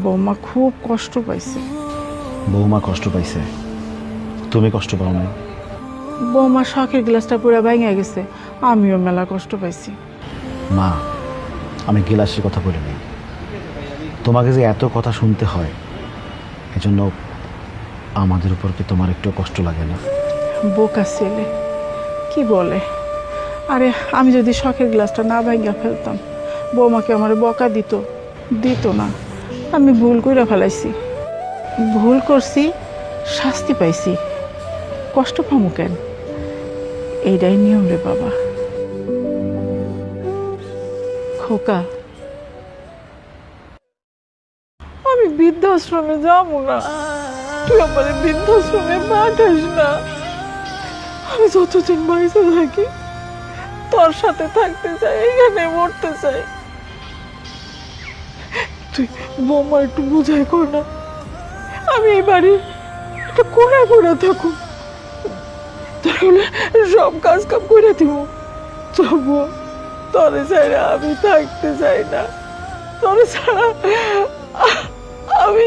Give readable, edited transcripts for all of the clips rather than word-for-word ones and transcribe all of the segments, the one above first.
বৌমা খুব কষ্ট পাইছে। বৌমা কষ্ট পাইছে, তুমি কষ্ট পাও নাই? বৌমা শখের গ্লাসটা পুরো ভেঙে গেছে, আমিও মেলা কষ্ট পাইছি। মা, আমি গিলাসের কথা বলি নাই। তোমাকে যে এত কথা শুনতে হয়, এজন্য আমাদের উপর কি তোমার একটু কষ্ট লাগে না? বোকা ছেলে কি বলে। আরে আমি যদি শখের গ্লাসটা না ভেঙে ফেলতাম, বৌমাকে আমার বকা দিত দিত না। আমি ভুল করে ফেলাইছি, ভুল করছি, শাস্তি পাইছি, কষ্ট পামু কেন? এইটাই নিয়ম রে বাবা। খোকা, আমি বৃদ্ধাশ্রমে যাবো না, তুই আমার বৃদ্ধাশ্রমে পাঠাস না। আমি যতদিন বাড়িতে থাকি তোর সাথে থাকতে চাই, এখানে মরতে চাই। তুই বৌমা একটু বুঝাই কর না, আমি এই বাড়ির একটা কোনা করে থাকুক, তাহলে সব কাজ কাম করে দিব। তবুও তোরে ছাড়া আমি থাকতে চাই না, তোরে ছাড়া আমি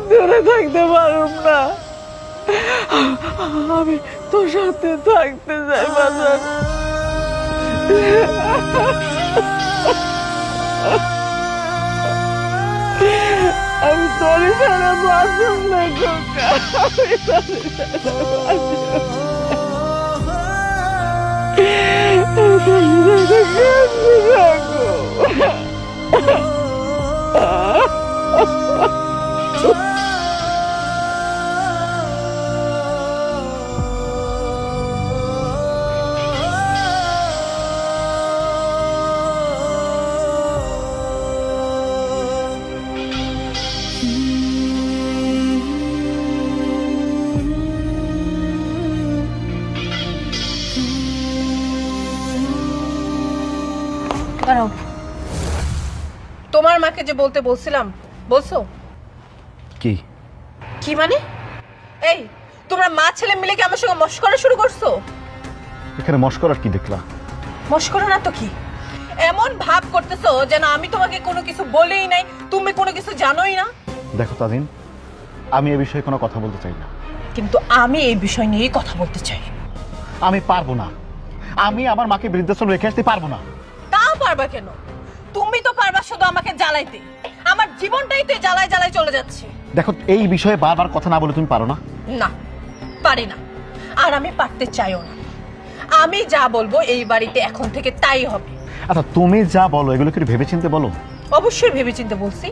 দূরে থাকতে পারব না। আমি তোর সাথে থাকতে চাই বাজার। আমি তোরে ছাড়া বাঁচব না খোকা, আমি তোরে ছাড়া বাঁচব না। আমি তোর সাথে কেমনে থাকবো? দাঁড়াও, তোমার মাকে যে বলতে বলছিলাম বলছো? কি কি মানে? এই তোমরা মা ছেলে মিলে কি আমার সঙ্গে মশকরা শুরু করছো? এখানে মশকরার কি দেখলা? মশকরা না তো কি, এমন ভাব করতেছো যেন আমি তোমাকে কোনো কিছু বলেই নাই, তুমি কোনো কিছু জানোই না। দেখো তাজিন, আমি এ বিষয়ে কোনো কথা বলতে চাই না। কিন্তু আমি এই বিষয় নিয়েই কথা বলতে চাই। আমি পারবো না, আমি আমার মাকে বৃদ্ধাশ্রম রেখে আসতে পারবো না। তাও পারবা কেন? তুমি তো পারবা শুধু আমাকে জ্বালাইতে, আমার জীবনটাই তো জ্বালায় জ্বালায় চলে যাচ্ছে। দেখো, এই বিষয়ে বারবার কথা না বলে তুমি পারো না? না, পারি না, আর আমি পারতে চাইও না। আমি যা বলবো এই বাড়িতে এখন থেকে তাই হবে। আচ্ছা, তুমি যা বলো এগুলো কি ভেবেচিন্তে বলো? অবশ্যই ভেবেচিন্তে বলছি।